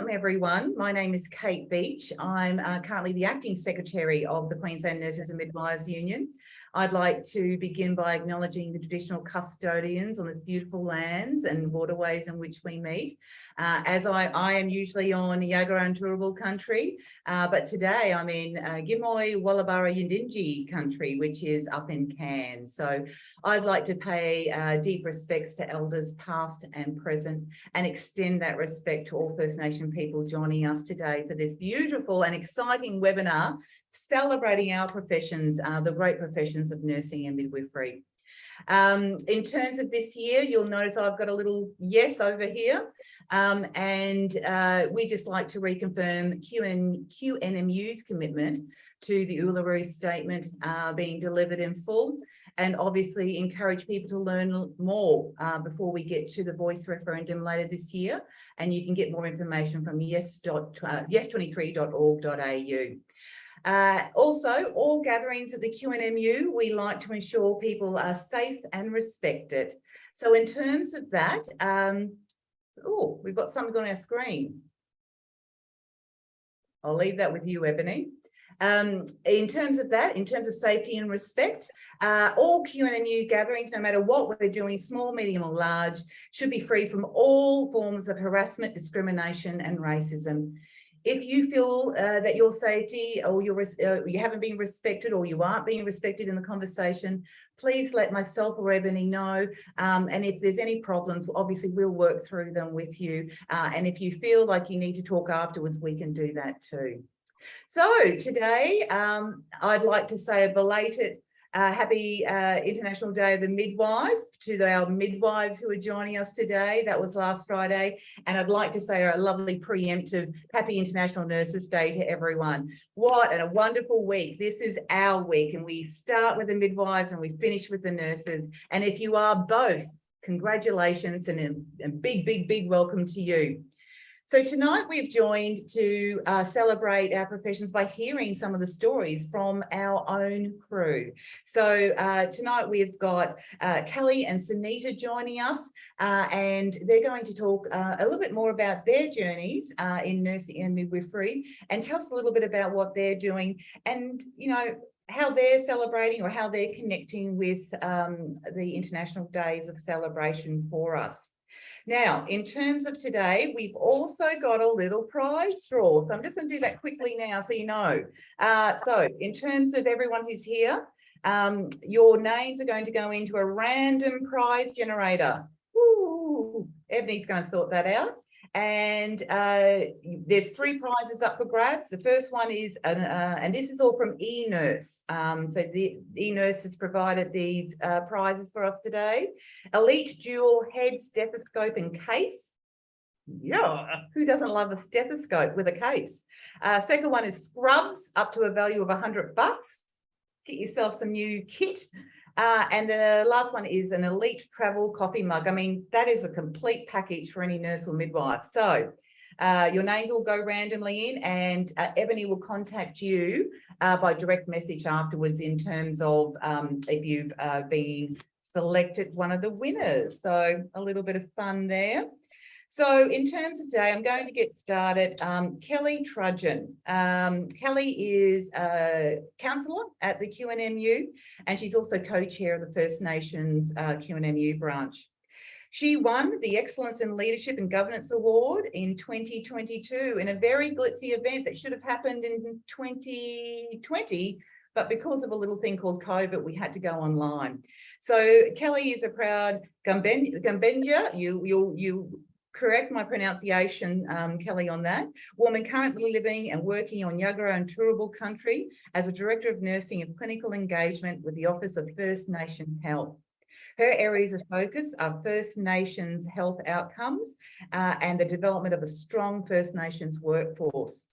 Welcome everyone. My name is Kate Beach. I'm currently the Acting Secretary of the Queensland Nurses and Midwives Union. I'd like to begin by acknowledging the traditional custodians on this beautiful lands and waterways in which we meet. As I am usually on Yagara Turrbal country, but today I'm in Gimoy Wallabara Yindinji country, which is up in Cairns. So I'd like to pay deep respects to elders past and present and extend that respect to all First Nation people joining us today for this beautiful and exciting webinar celebrating our professions, the great professions of nursing and midwifery. In terms of this year, you'll notice I've got a little yes over here. We just like to reconfirm QNMU's commitment to the Uluru Statement being delivered in full, and obviously encourage people to learn more before we get to the voice referendum later this year. And you can get more information from yes23.org.au. Also, all gatherings at the QNMU, we like to ensure people are safe and respected. So in terms of that, we've got something on our screen. I'll leave that with you, Ebony. In terms of safety and respect, all QNMU gatherings, no matter what we're doing, small, medium or large, should be free from all forms of harassment, discrimination and racism. If you feel that your safety or you haven't been respected or you aren't being respected in the conversation, please let myself or Ebony know. And if there's any problems, obviously we'll work through them with you. And if you feel like you need to talk afterwards, we can do that too. So today, I'd like to say a belated happy International Day of the Midwife to our midwives who are joining us today. That was last Friday. And I'd like to say a lovely preemptive happy International Nurses Day to everyone. What a wonderful week. This is our week, and we start with the midwives and we finish with the nurses. And if you are both, congratulations and a big, big, big welcome to you. So tonight we've joined to celebrate our professions by hearing some of the stories from our own crew. So tonight we've got Kelly and Sunita joining us, and they're going to talk a little bit more about their journeys in nursing and midwifery, and tell us a little bit about what they're doing and, you know, how they're celebrating or how they're connecting with the International Days of Celebration for us. Now, in terms of today, we've also got a little prize draw. So I'm just going to do that quickly now so you know. So in terms of everyone who's here, your names are going to go into a random prize generator. Woo! Ebony's going to sort that out. And there's 3 prizes up for grabs. The first one is, and this is all from eNurse. So the eNurse has provided these prizes for us today. Elite dual head stethoscope and case. Yeah, who doesn't love a stethoscope with a case? Second one is scrubs up to a value of $100. Get yourself some new kit. And the last one is an elite travel coffee mug. I mean, that is a complete package for any nurse or midwife. So your names will go randomly in, and Ebony will contact you by direct message afterwards in terms of if you've been selected one of the winners. So a little bit of fun there. So in terms of today, I'm going to get started. Kelly Trudgeon. Kelly is a counsellor at the QNMU, and she's also co-chair of the First Nations QNMU branch. She won the Excellence in Leadership and Governance Award in 2022 in a very glitzy event that should have happened in 2020, but because of a little thing called COVID, we had to go online. So Kelly is a proud Gumbenja. You correct my pronunciation, Kelly, on that. Woman currently living and working on Yagara and Turrbal country as a Director of Nursing and Clinical Engagement with the Office of First Nations Health. Her areas of focus are First Nations health outcomes and the development of a strong First Nations workforce.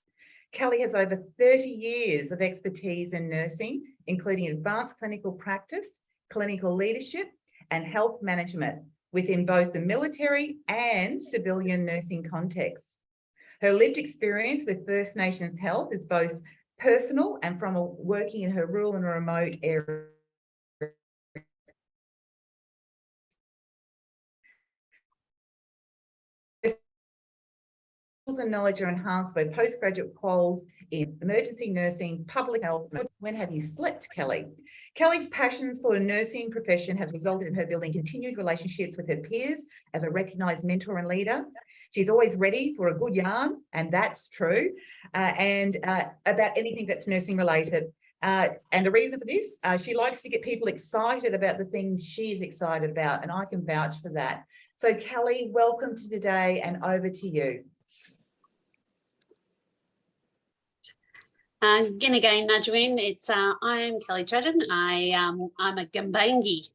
Kelly has over 30 years of expertise in nursing, including advanced clinical practice, clinical leadership, and health management within both the military and civilian nursing contexts. Her lived experience with First Nations health is both personal and from working in her rural and remote areas. and knowledge are enhanced by postgraduate quals in emergency nursing, public health. When have you slept, Kelly? Kelly's passions for the nursing profession has resulted in her building continued relationships with her peers as a recognised mentor and leader. She's always ready for a good yarn, and that's true, and about anything that's nursing related. And the reason for this, she likes to get people excited about the things she is excited about, and I can vouch for that. So Kelly, welcome to today, and over to you. Again, Najwin, it's I am Kelly Trudgeon. I'm a Gumbaynggirr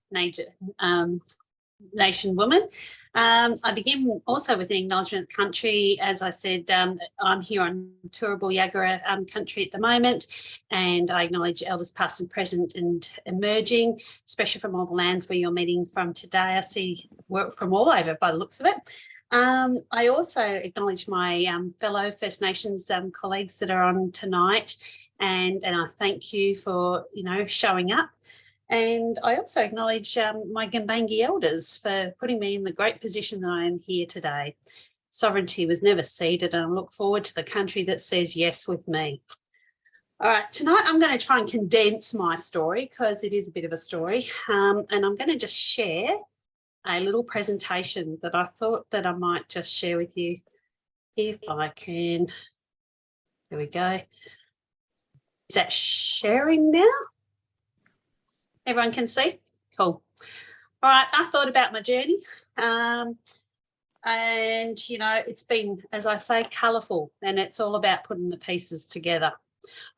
Nation woman. I begin also with an acknowledgement of the country. As I said, I'm here on Turrbal Yagara country at the moment, and I acknowledge elders past and present and emerging, especially from all the lands where you're meeting from today. I see work from all over by the looks of it. I also acknowledge my fellow First Nations colleagues that are on tonight, and I thank you for, showing up. And I also acknowledge my Gumbaynggirr elders for putting me in the great position that I am here today. Sovereignty was never ceded, and I look forward to the country that says yes with me. All right, tonight I'm going to try and condense my story because it is a bit of a story, and I'm going to just share a little presentation that I thought that I might just share with you if I can. There we go. Is that sharing now? Everyone can see? Cool. All right, I thought about my journey, and, it's been, as I say, colourful, and it's all about putting the pieces together.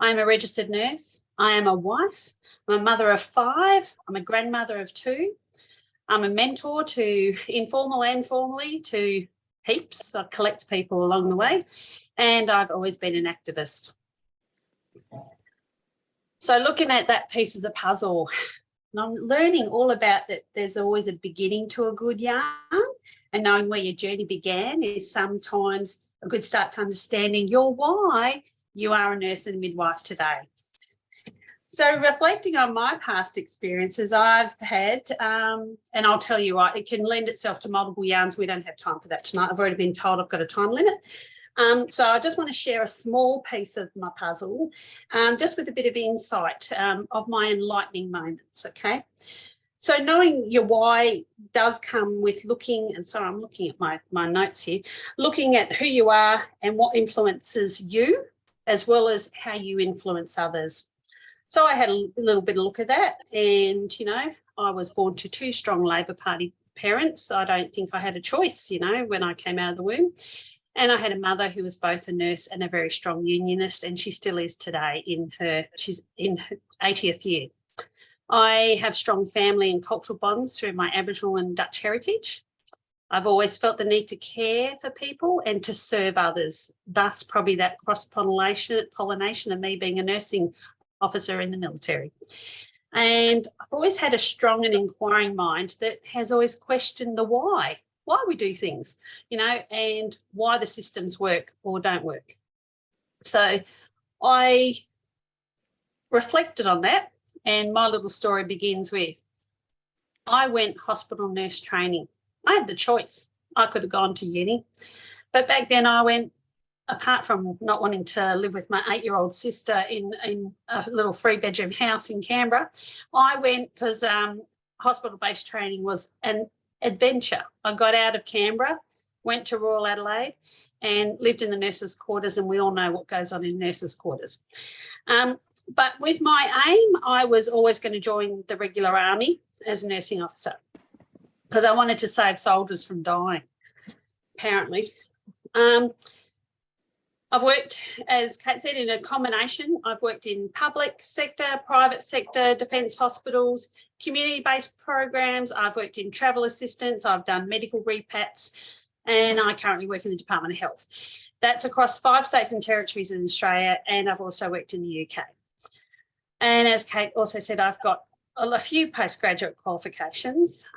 I am a registered nurse. I am a wife. I'm a mother of 5. I'm a grandmother of 2. I'm a mentor to informal and formally to heaps. I collect people along the way, and I've always been an activist. So looking at that piece of the puzzle, and I'm learning all about that there's always a beginning to a good yarn, and knowing where your journey began is sometimes a good start to understanding your why you are a nurse and midwife today. So reflecting on my past experiences I've had, and I'll tell you what, it can lend itself to multiple yarns. We don't have time for that tonight. I've already been told I've got a time limit. So I just want to share a small piece of my puzzle, just with a bit of insight of my enlightening moments, okay? So knowing your why does come with looking, and sorry, I'm looking at my notes here, looking at who you are and what influences you, as well as how you influence others. So I had a little bit of look at that, and, I was born to 2 strong Labor Party parents. I don't think I had a choice, when I came out of the womb. And I had a mother who was both a nurse and a very strong unionist, and she still is today she's in her 80th year. I have strong family and cultural bonds through my Aboriginal and Dutch heritage. I've always felt the need to care for people and to serve others, thus probably that cross-pollination of me being a nursing officer in the military. And I've always had a strong and inquiring mind that has always questioned the why we do things, and why the systems work or don't work. So I reflected on that, and my little story begins with, I went hospital nurse training. I had the choice. I could have gone to uni, but back then I went, apart from not wanting to live with my 8-year-old sister in a little 3-bedroom house in Canberra, I went because hospital-based training was an adventure. I got out of Canberra, went to Royal Adelaide, and lived in the nurses' quarters, and we all know what goes on in nurses' quarters. But with my aim, I was always going to join the regular army as a nursing officer because I wanted to save soldiers from dying, apparently. I've worked, as Kate said, in a combination. I've worked in public sector, private sector, defence hospitals, community-based programs. I've worked in travel assistance. I've done medical repats, and I currently work in the Department of Health. That's across 5 states and territories in Australia, and I've also worked in the UK. And as Kate also said, I've got a few postgraduate qualifications.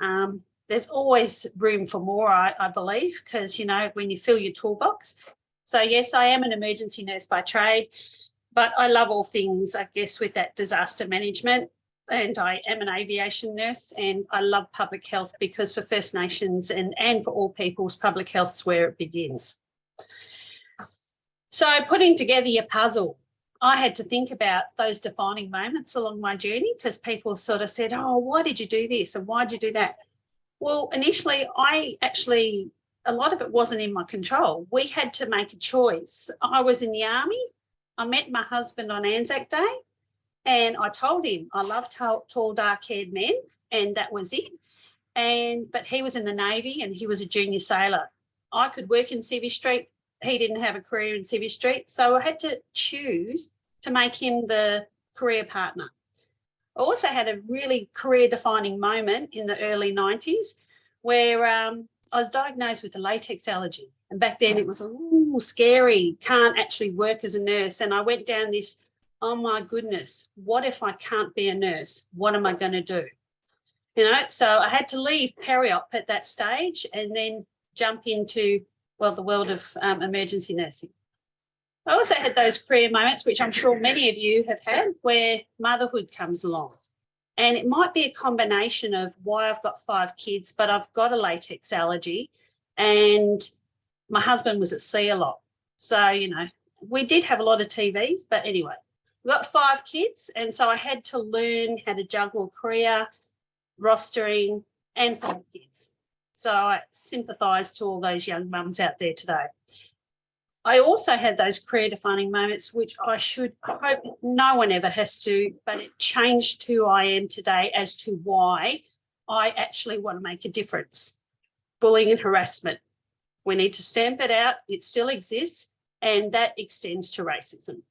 There's always room for more, I believe, because, when you fill your toolbox. So, yes, I am an emergency nurse by trade, but I love all things, I guess, with that disaster management. And I am an aviation nurse, and I love public health because for First Nations and for all peoples, public health is where it begins. So putting together your puzzle, I had to think about those defining moments along my journey, because people sort of said, oh, why did you do this and why did you do that? Well, initially, a lot of it wasn't in my control. We had to make a choice. I was in the army. I met my husband on Anzac Day, and I told him I love tall, dark-haired men, and that was it. But he was in the Navy and he was a junior sailor. I could work in Civvy Street. He didn't have a career in Civvy Street, so I had to choose to make him the career partner. I also had a really career-defining moment in the early 90s where I was diagnosed with a latex allergy. And back then it was, ooh, scary, can't actually work as a nurse. And I went down this, oh my goodness, what if I can't be a nurse? What am I going to do? You know, so I had to leave peri-op at that stage and then jump into, well, the world of emergency nursing. I also had those career moments, which I'm sure many of you have had, where motherhood comes along. And it might be a combination of why I've got 5 kids, but I've got a latex allergy and my husband was at sea a lot. So, you know, we did have a lot of TVs, but anyway, we've got 5 kids. And so I had to learn how to juggle career, rostering and 5 kids. So I sympathise to all those young mums out there today. I also had those career-defining moments, which I hope no one ever has to, but it changed who I am today as to why I actually want to make a difference. Bullying and harassment. We need to stamp it out. It still exists, and that extends to racism.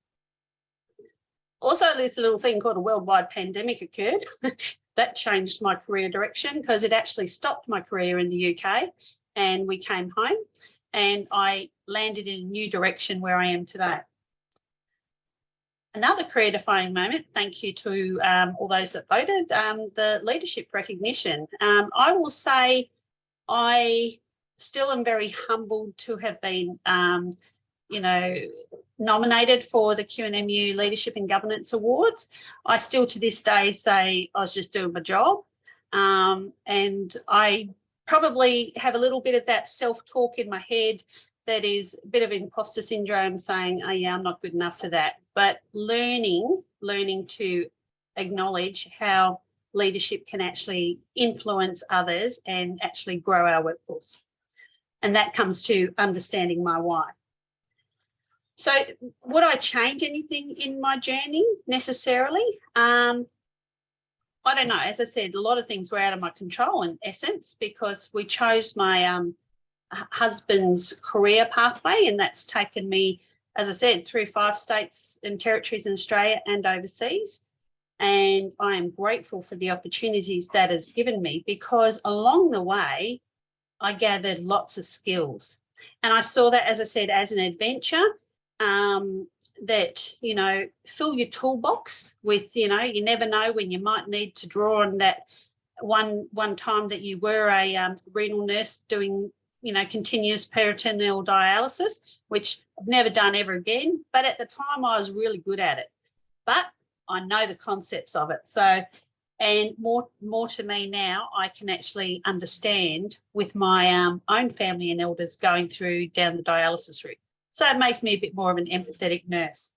Also, this little thing called a worldwide pandemic occurred. That changed my career direction because it actually stopped my career in the UK, and we came home. And I landed in a new direction where I am today. Another career-defining moment, thank you to all those that voted, the leadership recognition. I will say I still am very humbled to have been, nominated for the QNMU Leadership and Governance Awards. I still to this day say I was just doing my job, and I probably have a little bit of that self-talk in my head that is a bit of imposter syndrome saying, oh yeah, I'm not good enough for that. But learning to acknowledge how leadership can actually influence others and actually grow our workforce. And that comes to understanding my why. So would I change anything in my journey necessarily? I don't know. As I said, a lot of things were out of my control in essence because we chose my husband's career pathway, and that's taken me, as I said, through 5 states and territories in Australia and overseas. And I am grateful for the opportunities that has given me because along the way, I gathered lots of skills. And I saw that, as I said, as an adventure. That, you know, fill your toolbox with, you know, you never know when you might need to draw on that one time that you were a renal nurse doing, you know, continuous peritoneal dialysis, which I've never done ever again. But at the time I was really good at it. But I know the concepts of it. So, and more to me now, I can actually understand with my own family and elders going through down the dialysis route. So it makes me a bit more of an empathetic nurse.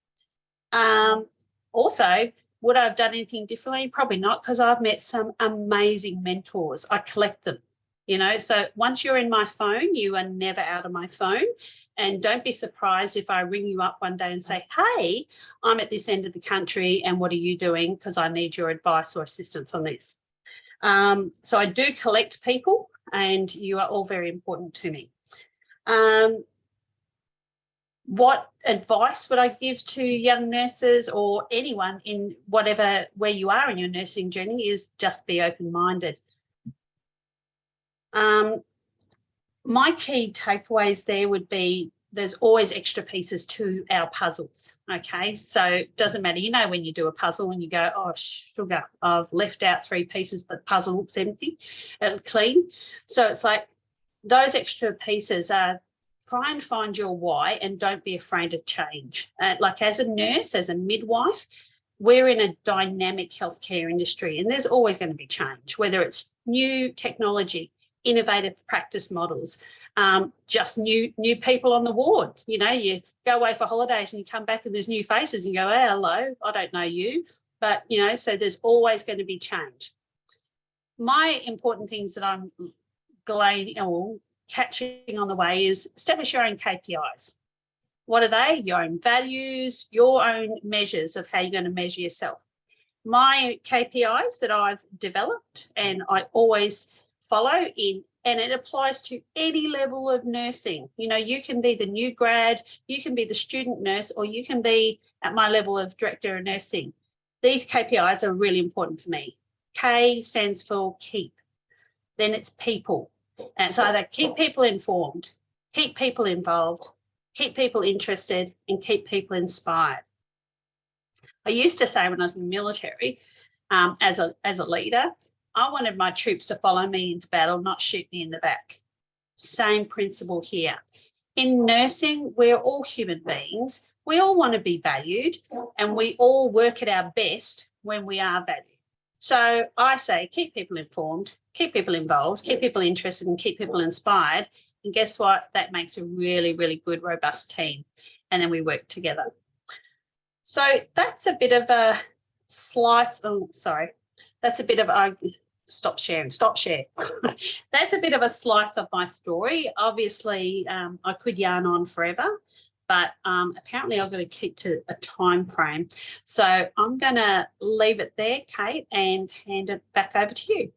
Also, would I have done anything differently? Probably not, because I've met some amazing mentors. I collect them, you know. So once you're in my phone, you are never out of my phone. And don't be surprised if I ring you up one day and say, hey, I'm at this end of the country and what are you doing? Because I need your advice or assistance on this. So I do collect people and you are all very important to me. What advice would I give to young nurses or anyone in whatever where you are in your nursing journey is just be open-minded. My key takeaways there would be there's always extra pieces to our puzzles, okay? So it doesn't matter, you know, when you do a puzzle and you go, oh, sugar, I've left out 3 pieces, but the puzzle looks empty and clean. So it's like those extra pieces are try and find your why and don't be afraid of change. Like as a nurse, as a midwife, we're in a dynamic healthcare industry and there's always going to be change, whether it's new technology, innovative practice models, just new people on the ward. You know, you go away for holidays and you come back and there's new faces and you go, hey, hello, I don't know you. But, you know, so there's always going to be change. My important things that I'm catching on the way is establish your own KPIs. What are they? Your own values, your own measures of how you're going to measure yourself. My KPIs that I've developed and I always follow in, and it applies to any level of nursing. You know, you can be the new grad, you can be the student nurse, or you can be at my level of director of nursing. These KPIs are really important for me. K stands for keep. Then it's people. And it's either keep people informed, keep people involved, keep people interested, and keep people inspired. I used to say when I was in the military, as a leader, I wanted my troops to follow me into battle, not shoot me in the back. Same principle here. In nursing, we're all human beings. We all want to be valued, and we all work at our best when we are valued. So I say keep people informed, keep people involved, keep people interested, and keep people inspired. And guess what? That makes a really, really good, robust team. And then we work together. So that's a bit of a slice. Oh, sorry. That's a bit of a stop share. That's a bit of a slice of my story. Obviously, I could yarn on forever, but apparently I've got to keep to a time frame. So I'm going to leave it there, Kate, and hand it back over to you.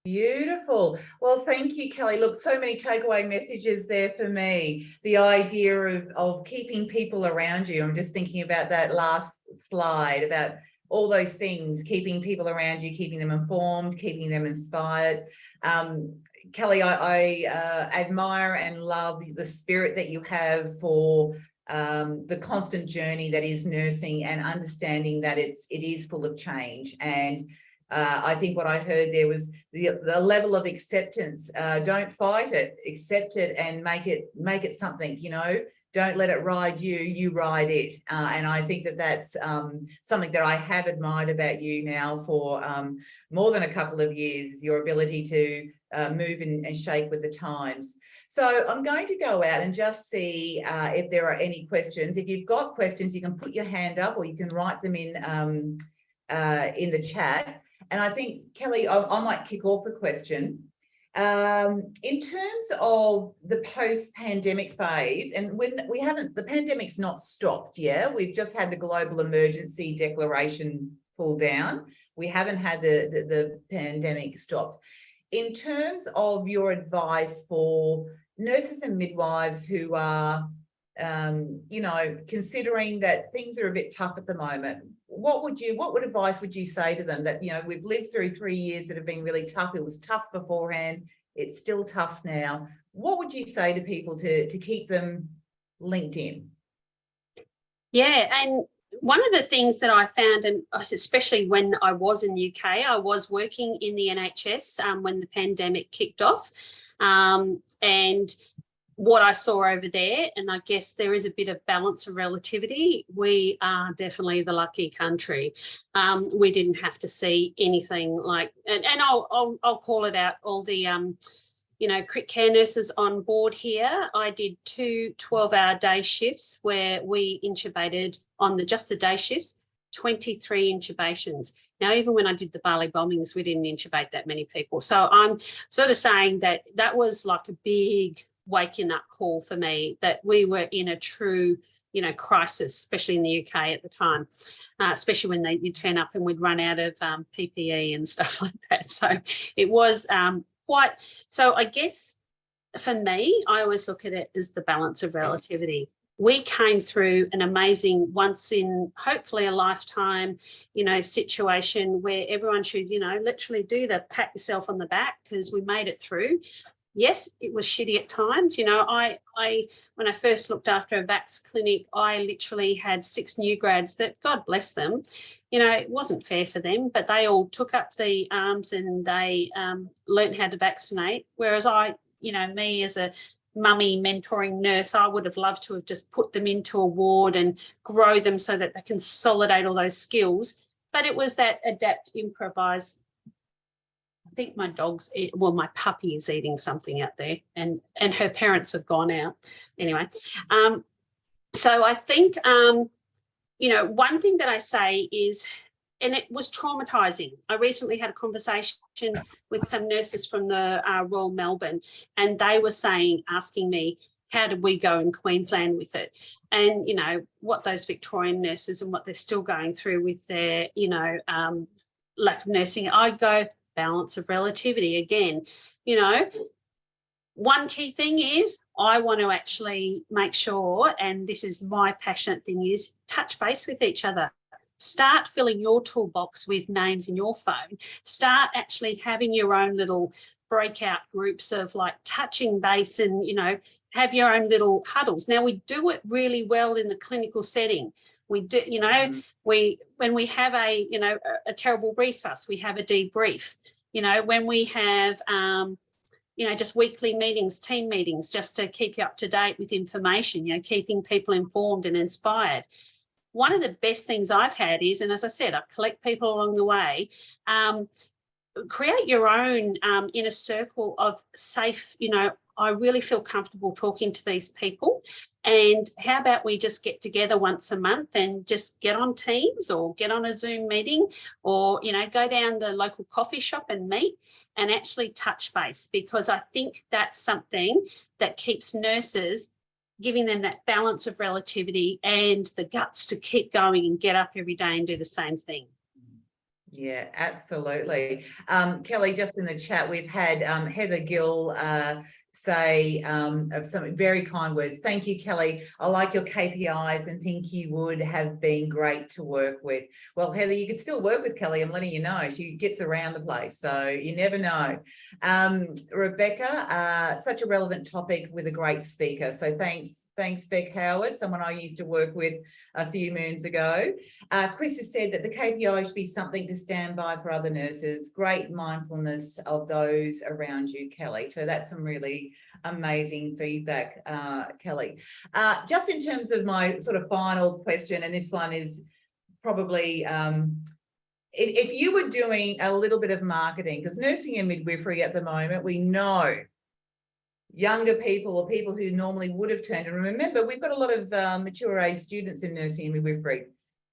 Beautiful. Well, thank you, Kelly. Look, so many takeaway messages there for me. The idea of keeping people around you. I'm just thinking about that last slide, about all those things, keeping people around you, keeping them informed, keeping them inspired. Kelly, I admire and love the spirit that you have for the constant journey that is nursing, and understanding that it is full of change. And I think what I heard there was the level of acceptance. Don't fight it, accept it, and make it something. You know, don't let it ride you, you ride it. And I think that that's something that I have admired about you now for more than a couple of years, your ability to move and shake with the times. So I'm going to go out and just see if there are any questions. If you've got questions, you can put your hand up, or you can write them in the chat. And I think, Kelly, I might kick off a question. In terms of the post-pandemic phase, and when the pandemic's not stopped, yeah, we've just had the global emergency declaration pulled down. We haven't had the pandemic stopped. In terms of your advice for nurses and midwives who are, you know, considering that things are a bit tough at the moment, what advice would you say to them? That, you know, we've lived through 3 years that have been really tough. It was tough beforehand. It's still tough now. What would you say to people to keep them linked in? Yeah, and one of the things that I found, and especially when I was in the UK, I was working in the NHS when the pandemic kicked off, and what I saw over there, and I guess there is a bit of balance of relativity. We are definitely the lucky country. We didn't have to see anything like, and I'll call it out, all the you know, crit care nurses on board here. I did 2 12-hour day shifts where we intubated on just the day shifts, 23 intubations. Now, even when I did the Bali bombings, we didn't intubate that many people. So I'm sort of saying that was like a big waking up call for me, that we were in a true, you know, crisis, especially in the UK at the time, especially when you'd turn up and we'd run out of PPE and stuff like that. So it was so I guess for me, I always look at it as the balance of relativity. We came through an amazing, once in hopefully a lifetime, you know, situation where everyone should, you know, literally do the pat yourself on the back, because we made it through. Yes, it was shitty at times. You know, I when I first looked after a vax clinic, I literally had 6 new grads that, God bless them, you know, it wasn't fair for them, but they all took up the arms and they learned how to vaccinate. Whereas me as a mummy mentoring nurse, I would have loved to have just put them into a ward and grow them so that they consolidate all those skills. But it was that adapt, improvise think my my puppy is eating something out there, and her parents have gone out. Anyway, so I think, one thing that I say is, and it was traumatizing. I recently had a conversation with some nurses from the Royal Melbourne, and they were asking me, how did we go in Queensland with it? And, what those Victorian nurses and what they're still going through with their, lack of nursing. I go, balance of relativity again. One key thing is I want to actually make sure, and this is my passionate thing, is touch base with each other. Start filling your toolbox with names in your phone. Start actually having your own little breakout groups of like touching base, and, have your own little huddles. Now, we do it really well in the clinical setting. We do, when we have a terrible resus, we have a debrief. When we have, just weekly meetings, team meetings, just to keep you up to date with information, keeping people informed and inspired. One of the best things I've had is, and as I said, I collect people along the way, create your own inner circle of safe, I really feel comfortable talking to these people. And how about we just get together once a month and just get on Teams or get on a Zoom meeting, or, go down the local coffee shop and meet and actually touch base, because I think that's something that keeps nurses, giving them that balance of relativity and the guts to keep going and get up every day and do the same thing. Yeah, absolutely. Kelly, just in the chat, we've had Heather Gill say of some very kind words. Thank you, Kelly. I like your KPIs and think you would have been great to work with. Well, Heather, you could still work with Kelly. I'm letting you know. She gets around the place, so you never know. Rebecca, such a relevant topic with a great speaker. So thanks, Beck Howard, someone I used to work with a few moons ago. Chris has said that the KPI should be something to stand by for other nurses. Great mindfulness of those around you, Kelly. So that's some really amazing feedback, Kelly. Just in terms of my sort of final question, and this one is probably, if you were doing a little bit of marketing, because nursing and midwifery at the moment, we know younger people or people who normally would have turned, and remember, we've got a lot of mature age students in nursing and midwifery,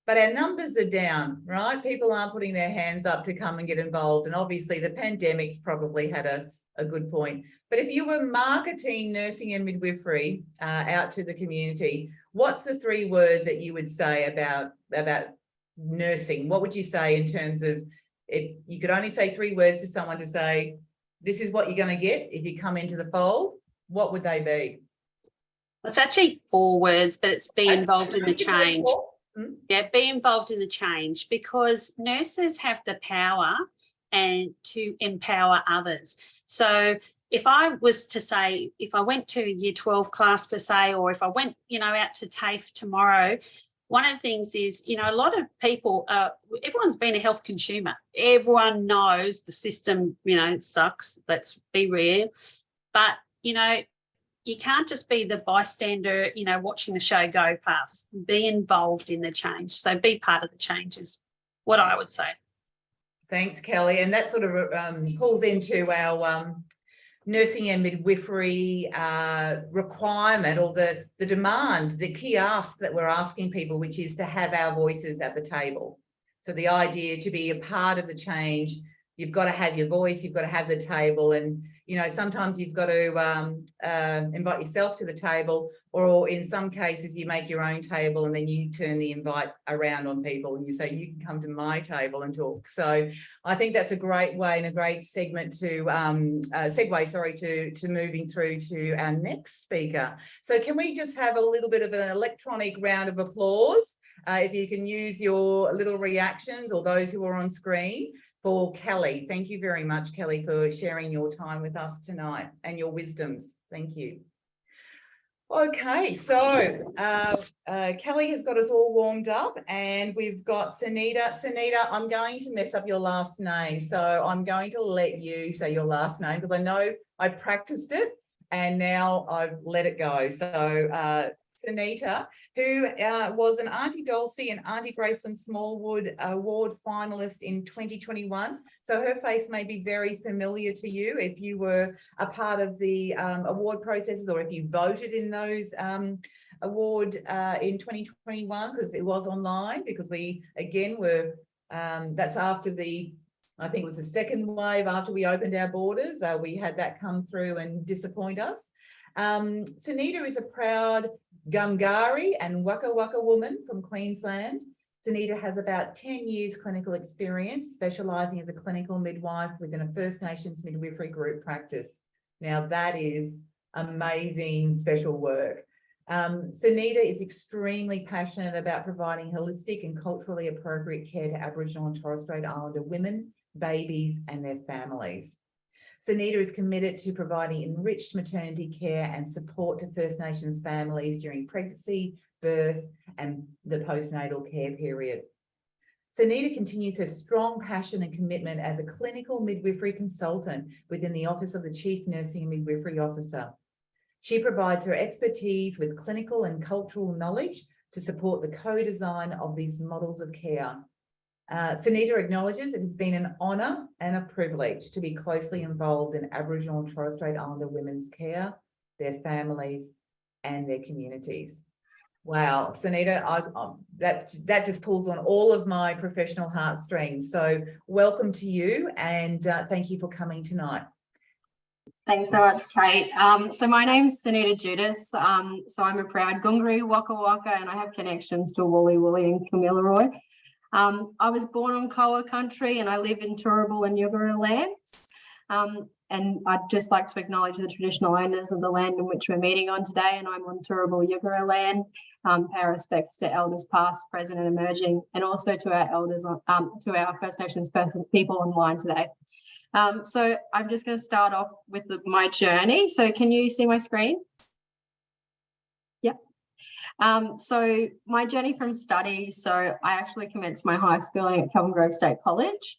but our numbers are down, right? People aren't putting their hands up to come and get involved. And obviously the pandemic's probably had a good point. But if you were marketing nursing and midwifery out to the community, what's the 3 words that you would say about nursing? What would you say in terms of, if you could only say 3 words to someone to say, this is what you're going to get if you come into the fold, what would they be? It's actually 4 words, but it's be involved in the change. Yeah, be involved in the change, because nurses have the power and to empower others. So if I was to say, if I went to a year 12 class per se, or if I went, out to TAFE tomorrow, one of the things is, a lot of people, everyone's been a health consumer. Everyone knows the system, it sucks. Let's be real. But, you can't just be the bystander, watching the show go past. Be involved in the change. So be part of the change is what I would say. Thanks, Kelly. And that sort of pulls into our nursing and midwifery requirement, or the demand, the key ask that we're asking people, which is to have our voices at the table. So the idea to be a part of the change, you've got to have your voice, you've got to have the table, and sometimes you've got to invite yourself to the table, or in some cases you make your own table and then you turn the invite around on people and you say, you can come to my table and talk. So I think that's a great way and a great segment to segue, to moving through to our next speaker. So can we just have a little bit of an electronic round of applause? If you can use your little reactions, or those who are on screen, for Kelly. Thank you very much, Kelly, for sharing your time with us tonight and your wisdoms. Thank you. Okay, so Kelly has got us all warmed up, and we've got Sunita. Sunita, I'm going to mess up your last name, so I'm going to let you say your last name, because I know I practiced it and now I've let it go. So Sunita, who was an Auntie Dulcie and Auntie Graceland Smallwood Award finalist in 2021. So her face may be very familiar to you if you were a part of the award processes or if you voted in those award in 2021, because it was online, because we again were that's after the, I think it was the second wave after we opened our borders. We had that come through and disappoint us. Sunita is a proud Gungari and Waka Waka woman from Queensland. Sunita has about 10 years clinical experience, specialising as a clinical midwife within a First Nations midwifery group practice. Now that is amazing special work. Sunita is extremely passionate about providing holistic and culturally appropriate care to Aboriginal and Torres Strait Islander women, babies and their families. Sunita is committed to providing enriched maternity care and support to First Nations families during pregnancy, birth and the postnatal care period. Sunita continues her strong passion and commitment as a clinical midwifery consultant within the Office of the Chief Nursing and Midwifery Officer. She provides her expertise with clinical and cultural knowledge to support the co-design of these models of care. Sunita acknowledges it has been an honour and a privilege to be closely involved in Aboriginal and Torres Strait Islander women's care, their families and their communities. Wow, Sunita, that just pulls on all of my professional heartstrings. So welcome to you, and thank you for coming tonight. Thanks so much, Kate. So my name's Sunita Judas. So I'm a proud Gungari, Waka Waka, and I have connections to Woolly Woolly and Kamilaroi. I was born on Koa country and I live in Turrbal and Yugara lands. And I'd just like to acknowledge the traditional owners of the land in which we're meeting on today, and I'm on Turrbal Yugara land. Pay respects to elders past, present and emerging, and also to our elders, to our First Nations people online today. So I'm just going to start off with my journey. So can you see my screen? Yep. So my journey from study, so I actually commenced my high schooling at Kelvin Grove State College.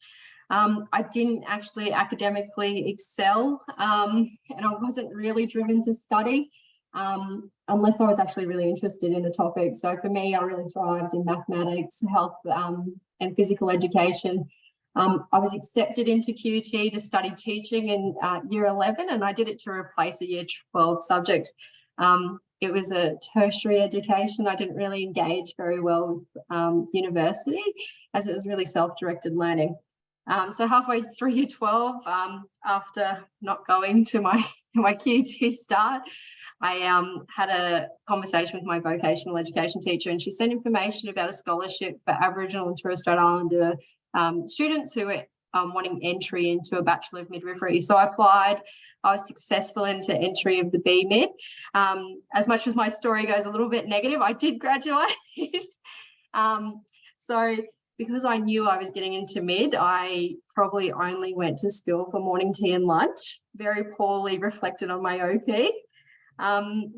I didn't actually academically excel, and I wasn't really driven to study unless I was actually really interested in the topic. So for me, I really thrived in mathematics, health and physical education. I was accepted into QT to study teaching in year 11, and I did it to replace a year 12 subject. It was a tertiary education. I didn't really engage very well with university, as it was really self-directed learning. So halfway through year 12, after not going to my QT start, I had a conversation with my vocational education teacher, and she sent information about a scholarship for Aboriginal and Torres Strait Islander students who were wanting entry into a Bachelor of Midwifery. So I applied. I was successful into entry of the BMid. As much as my story goes a little bit negative, I did graduate. So because I knew I was getting into mid, I probably only went to school for morning tea and lunch, very poorly reflected on my OP,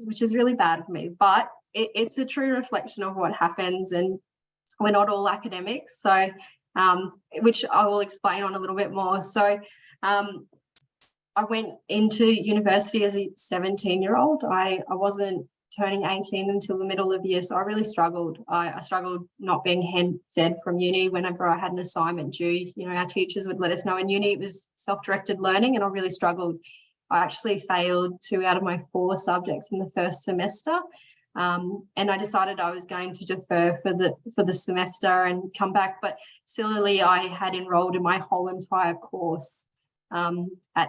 which is really bad for me. But it's a true reflection of what happens, and we're not all academics. So which I will explain on a little bit more. So I went into university as a 17-year-old. I wasn't turning 18 until the middle of the year, so I really struggled. I struggled not being fed from uni whenever I had an assignment due. You know, our teachers would let us know in uni it was self-directed learning, and I really struggled. I actually failed 2 out of my 4 subjects in the first semester. And I decided I was going to defer for the semester and come back, but sillily I had enrolled in my whole entire course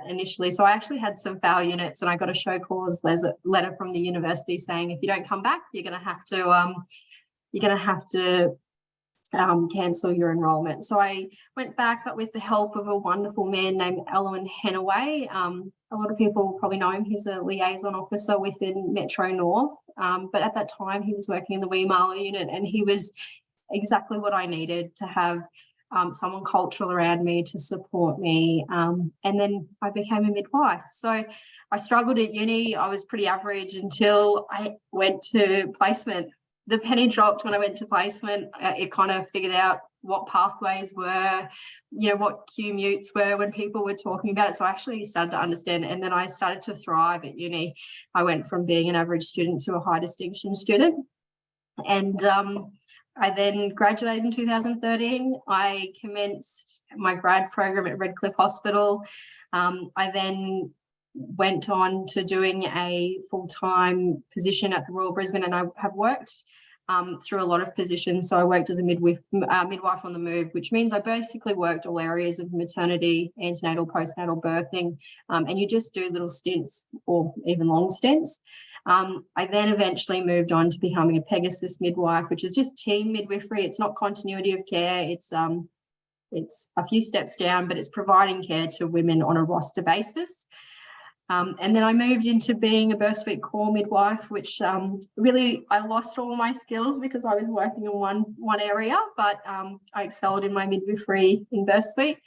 initially. So I actually had some fail units, and I got a show cause letter from the university saying if you don't come back, you're going to have to cancel your enrolment. So I went back with the help of a wonderful man named Elwin Henaway. A lot of people probably know him. He's a liaison officer within Metro North, but at that time he was working in the Weemala unit, and he was exactly what I needed to have someone cultural around me to support me. And then I became a midwife. So I struggled at uni. I was pretty average until I went to placement. The penny dropped when I went to placement. It kind of figured out what pathways were, what QMUs were when people were talking about it. So I actually started to understand it, and then I started to thrive at uni. I went from being an average student to a high distinction student. And I then graduated in 2013. I commenced my grad program at Redcliffe Hospital. I then went on to doing a full-time position at the Royal Brisbane, and I have worked through a lot of positions. So I worked as a midwife on the move, which means I basically worked all areas of maternity, antenatal, postnatal, birthing, and you just do little stints or even long stints. I then eventually moved on to becoming a Pegasus midwife, which is just team midwifery. It's not continuity of care. It's a few steps down, but it's providing care to women on a roster basis. And then I moved into being a birth suite core midwife, which really I lost all my skills because I was working in one area, but I excelled in my midwifery in birth suite.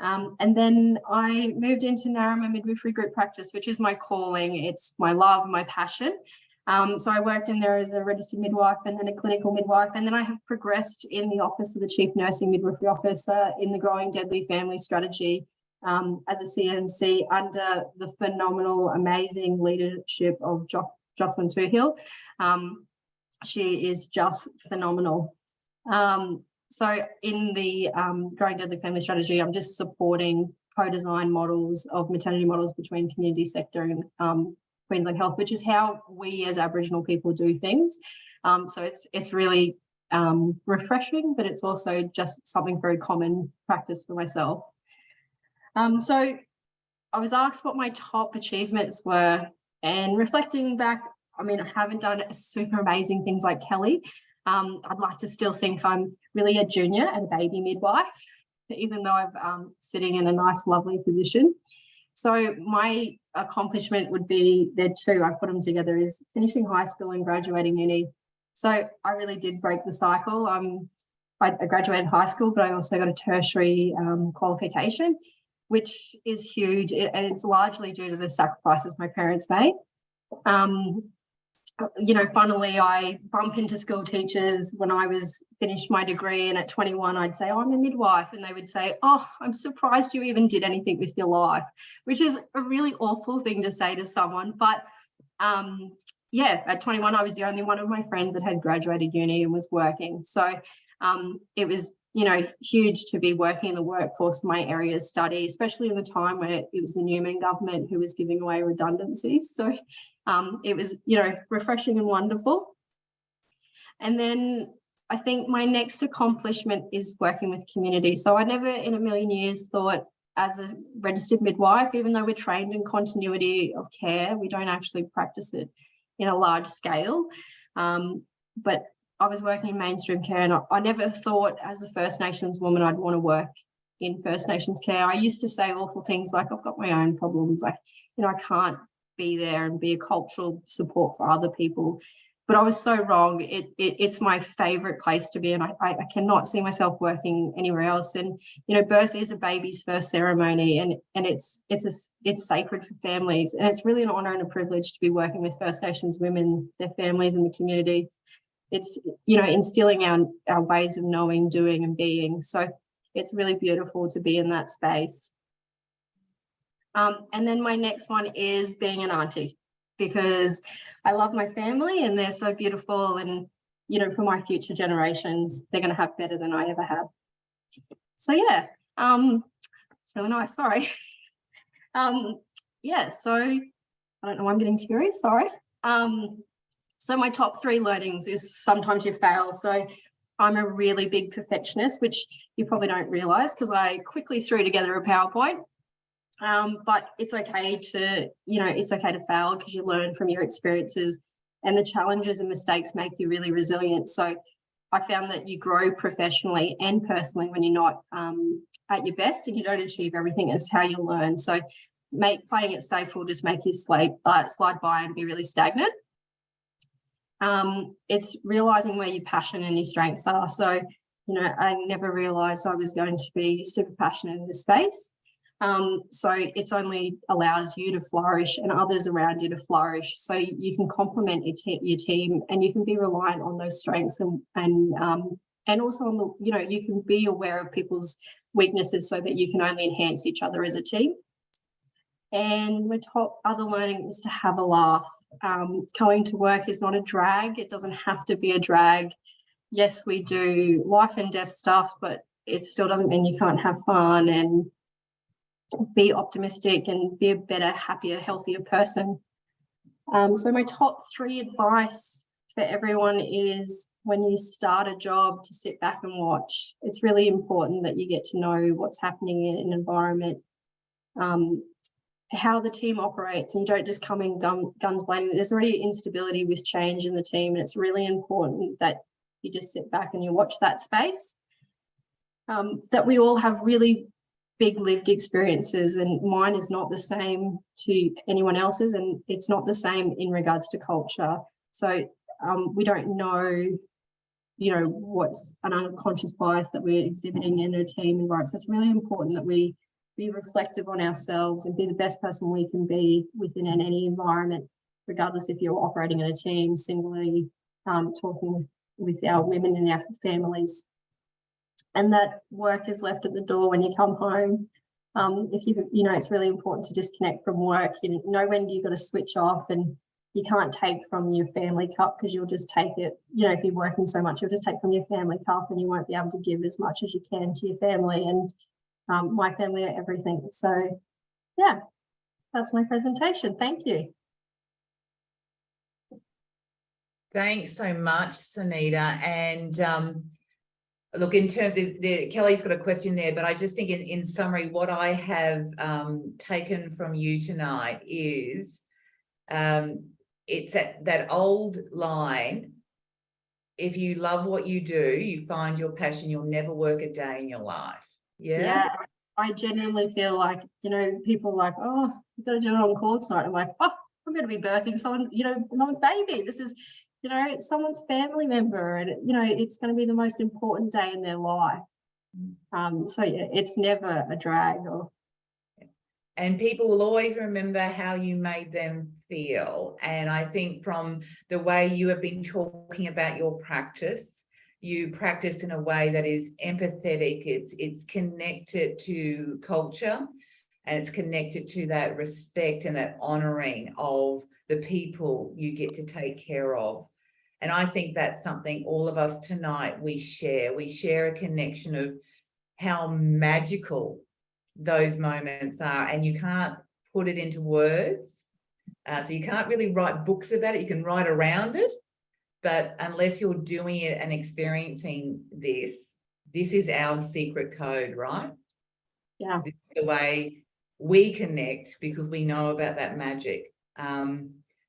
And then I moved into Narromine Midwifery Group Practice, which is my calling. It's my love, my passion. So I worked in there as a registered midwife and then a clinical midwife. And then I have progressed in the Office of the Chief Nursing Midwifery Officer in the Growing Deadly Family Strategy as a CNC under the phenomenal, amazing leadership of Jocelyn Toohill. She is just phenomenal. So in the Growing Deadly Family Strategy, I'm just supporting co-design models of maternity models between community sector and Queensland Health, which is how we as Aboriginal people do things. So it's really refreshing, but it's also just something very common practice for myself. So I was asked what my top achievements were, and reflecting back, I mean, I haven't done super amazing things like Kelly. I'd like to still think I'm really a junior and a baby midwife, even though I'm sitting in a nice, lovely position. So my accomplishment would be, there are two, I put them together, is finishing high school and graduating uni. So I really did break the cycle. I graduated high school, but I also got a tertiary qualification, which is huge, and it's largely due to the sacrifices my parents made. Funnily, I bump into school teachers when I was finished my degree, and at 21, I'd say, I'm a midwife. And they would say, oh, I'm surprised you even did anything with your life, which is a really awful thing to say to someone. But at 21, I was the only one of my friends that had graduated uni and was working. So it was, huge to be working in the workforce in my area of study, especially in the time when it was the Newman government who was giving away redundancies. So it was, refreshing and wonderful. And then I think my next accomplishment is working with community. So I never in a million years thought, as a registered midwife, even though we're trained in continuity of care, we don't actually practice it in a large scale. But I was working in mainstream care, and I never thought as a First Nations woman I'd want to work in First Nations care. I used to say awful things like, I've got my own problems, like, I can't be there and be a cultural support for other people. But I was so wrong. It's my favourite place to be, and I cannot see myself working anywhere else. And birth is a baby's first ceremony, and it's sacred for families, and it's really an honour and a privilege to be working with First Nations women, their families, and the communities. It's instilling our ways of knowing, doing, and being. So it's really beautiful to be in that space. And then my next one is being an auntie, because I love my family and they're so beautiful, and for my future generations, they're going to have better than I ever had. So yeah, it's really nice. Sorry. So I don't know why I'm getting teary. Sorry. So my top 3 learnings is sometimes you fail. So I'm a really big perfectionist, which you probably don't realise because I quickly threw together a PowerPoint. But it's okay to fail, because you learn from your experiences, and the challenges and mistakes make you really resilient. So I found that you grow professionally and personally when you're not at your best and you don't achieve everything. It's how you learn. So playing it safe will just make you slide by and be really stagnant. It's realising where your passion and your strengths are. So, I never realised I was going to be super passionate in this space. So it's only allows you to flourish and others around you to flourish. So you can complement your team, and you can be reliant on those strengths and and also on the, you know, you can be aware of people's weaknesses so that you can only enhance each other as a team. And my top other learning is to have a laugh. Going to work is not a drag. It doesn't have to be a drag. Yes, we do life and death stuff, but it still doesn't mean you can't have fun and be optimistic and be a better, happier, healthier person. So my top 3 advice for everyone is, when you start a job, to sit back and watch. It's really important that you get to know what's happening in an environment, how the team operates, and you don't just come in guns blazing. There's already instability with change in the team, and it's really important that you just sit back and you watch that space. That we all have really big lived experiences, and mine is not the same to anyone else's, and it's not the same in regards to culture. So we don't know, you know, what's an unconscious bias that we're exhibiting in a team environment. So it's really important that we be reflective on ourselves and be the best person we can be within any environment, regardless if you're operating in a team, singly, talking with our women and our families. And that work is left at the door when you come home. If you know, it's really important to disconnect from work. You know when you've got to switch off, and you can't take from your family cup, because you'll just take it, you know, if you're working so much, you'll just take from your family cup and you won't be able to give as much as you can to your family. And my family are everything. So yeah, that's my presentation. Thank you. Thanks so much, Sunita. And look, in terms of Kelly's got a question there, but I just think in summary, what I have taken from you tonight is it's that old line: if you love what you do, you find your passion, you'll never work a day in your life. Yeah. I genuinely feel like, you know, people are like, oh, you've got to do it on call tonight. I'm like, oh, I'm going to be birthing someone, you know, someone's baby. This is, you know, someone's family member, and, you know, it's going to be the most important day in their life. So yeah, it's never a drag. And people will always remember how you made them feel. And I think from the way you have been talking about your practice, you practice in a way that is empathetic, it's connected to culture, and it's connected to that respect and that honouring of the people you get to take care of. And I think that's something all of us tonight we share. We share a connection of how magical those moments are, and you can't put it into words. So you can't really write books about it. You can write around it, but unless you're doing it and experiencing this is our secret code, right? Yeah. This is the way we connect, because we know about that magic.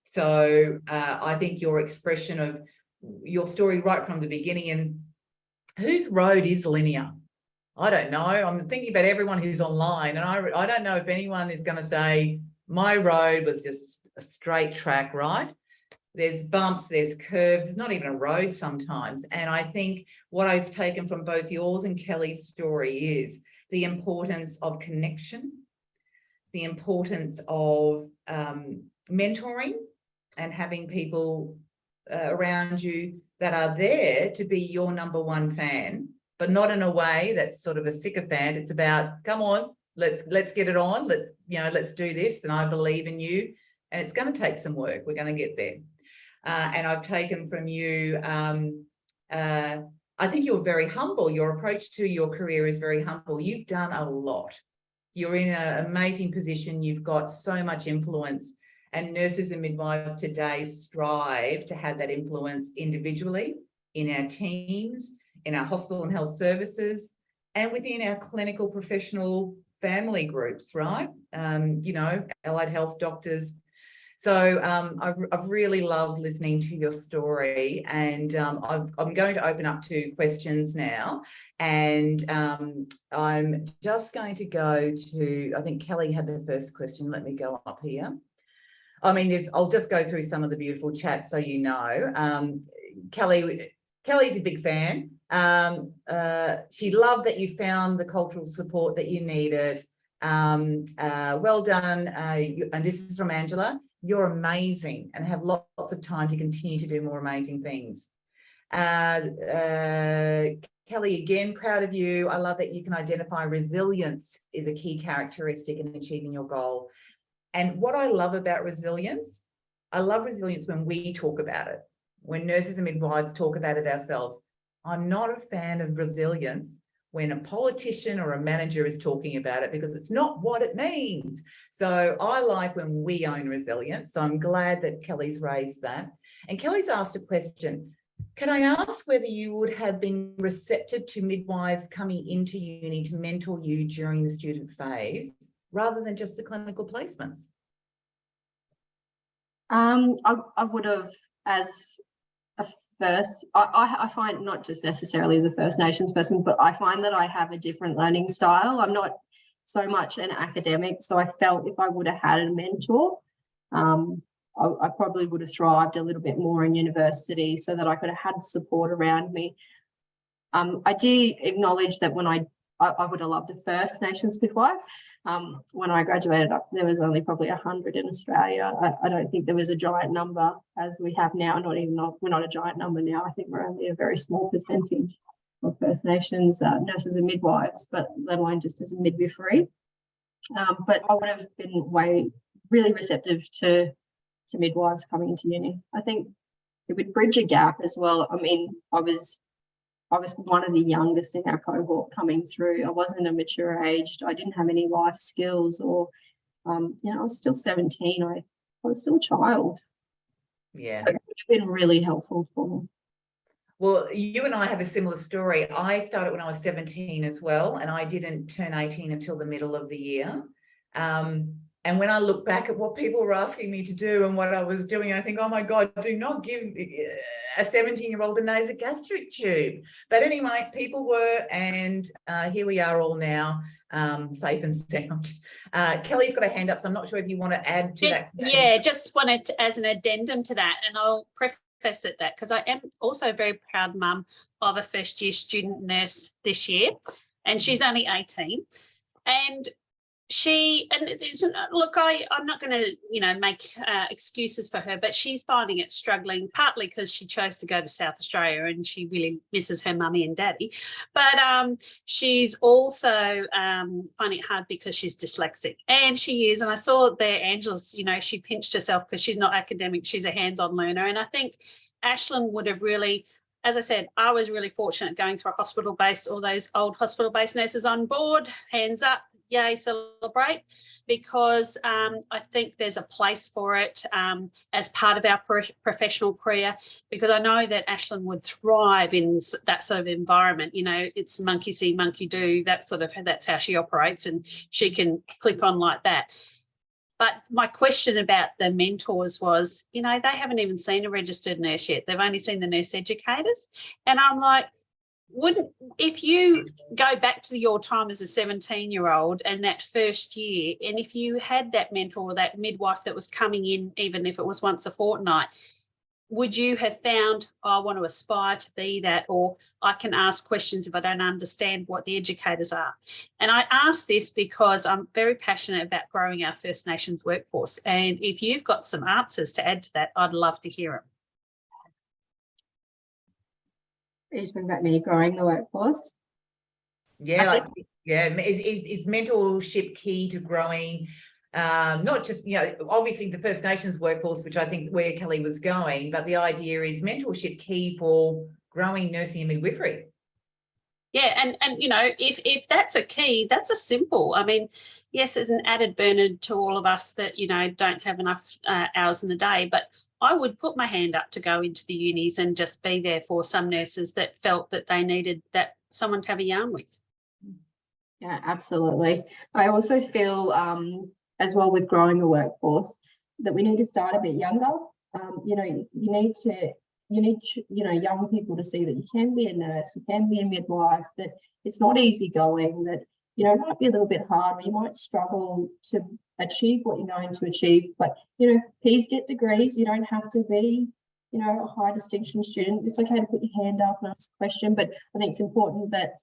So I think your expression of your story right from the beginning, and whose road is linear? I don't know. I'm thinking about everyone who's online, and I don't know if anyone is going to say my road was just a straight track, right? There's bumps, there's curves, there's not even a road sometimes. And I think what I've taken from both yours and Kelly's story is the importance of connection, the importance of mentoring, and having people around you that are there to be your number one fan, but not in a way that's sort of a sycophant. It's about, come on, let's get it on. Let's do this. And I believe in you. And it's going to take some work. We're going to get there. And I've taken from you, I think you're very humble. Your approach to your career is very humble. You've done a lot. You're in an amazing position. You've got so much influence. And nurses and midwives today strive to have that influence individually, in our teams, in our hospital and health services, and within our clinical professional family groups, right? Allied health doctors. So I've really loved listening to your story, and I'm going to open up to questions now. And I'm just going to go to, I think Kelly had the first question. Let me go up here. I'll just go through some of the beautiful chats so you know. Kelly's a big fan. She loved that you found the cultural support that you needed. Well done. And this is from Angela. You're amazing and have lots of time to continue to do more amazing things. Kelly, again, proud of you. I love that you can identify resilience is a key characteristic in achieving your goal. And what I love about resilience, I love resilience when we talk about it, when nurses and midwives talk about it ourselves. I'm not a fan of resilience when a politician or a manager is talking about it, because it's not what it means. So I like when we own resilience. So I'm glad that Kelly's raised that. And Kelly's asked a question. Can I ask whether you would have been receptive to midwives coming into uni to mentor you during the student phase rather than just the clinical placements? I would have, as a first, I find, not just necessarily the First Nations person, but I find that I have a different learning style. I'm not so much an academic, so I felt if I would have had a mentor, I probably would have thrived a little bit more in university, so that I could have had support around me. I do acknowledge that when I would have loved a First Nations midwife. When I graduated, there was only probably 100 in Australia. I don't think there was a giant number as we have now. We're not a giant number now. I think we're only a very small percentage of First Nations nurses and midwives, but let alone just as a midwifery. But I would have been really receptive to midwives coming into uni. I think it would bridge a gap as well. I mean, I was one of the youngest in our cohort coming through. I wasn't a mature aged. I didn't have any life skills, or, I was still 17. I was still a child. Yeah. So it's been really helpful for me. Well, you and I have a similar story. I started when I was 17 as well, and I didn't turn 18 until the middle of the year. And when I look back at what people were asking me to do and what I was doing, I think, oh my God, do not give a 17-year-old a nasogastric tube. But anyway, people were, and here we are all now, safe and sound. Kelly's got a hand up, so I'm not sure if you want to add to that. Yeah, just wanted to, as an addendum to that, and I'll preface it that because I am also a very proud mum of a first-year student nurse this year, and she's only 18. And look, I'm not going to, make excuses for her, but she's finding it struggling, partly because she chose to go to South Australia and she really misses her mummy and daddy. But she's also finding it hard because she's dyslexic, and she is. And I saw there, Angela's, she pinched herself because she's not academic. She's a hands-on learner. And I think Ashlyn would have really, as I said, I was really fortunate going through a hospital-based, all those old hospital-based nurses on board, hands up. Yay, celebrate, because I think there's a place for it as part of our professional career, because I know that Ashlyn would thrive in that sort of environment. It's monkey see, monkey do, that's how she operates, and she can click on like that. But my question about the mentors was, they haven't even seen a registered nurse yet. They've only seen the nurse educators. And I'm like, if you go back to your time as a 17-year-old and that first year, and if you had that mentor or that midwife that was coming in, even if it was once a fortnight, would you have found, I want to aspire to be that, or I can ask questions if I don't understand what the educators are? And I ask this because I'm very passionate about growing our First Nations workforce. And if you've got some answers to add to that, I'd love to hear them. Are you talking about me growing the workforce? Yeah, is mentorship key to growing, not just, obviously the First Nations workforce, which I think where Kelly was going, but the idea is mentorship key for growing nursing and midwifery. Yeah, and if that's a key, that's a simple. I mean, yes, there's an added burden to all of us that, don't have enough hours in the day, but I would put my hand up to go into the unis and just be there for some nurses that felt that they needed someone to have a yarn with. Yeah, absolutely. I also feel as well with growing the workforce that we need to start a bit younger. You need young people to see that you can be a nurse, you can be a midwife, that it's not easy going, that, it might be a little bit hard, or you might struggle to achieve what you're going to achieve, but, please get degrees. You don't have to be, a high distinction student. It's okay to put your hand up and ask a question, but I think it's important that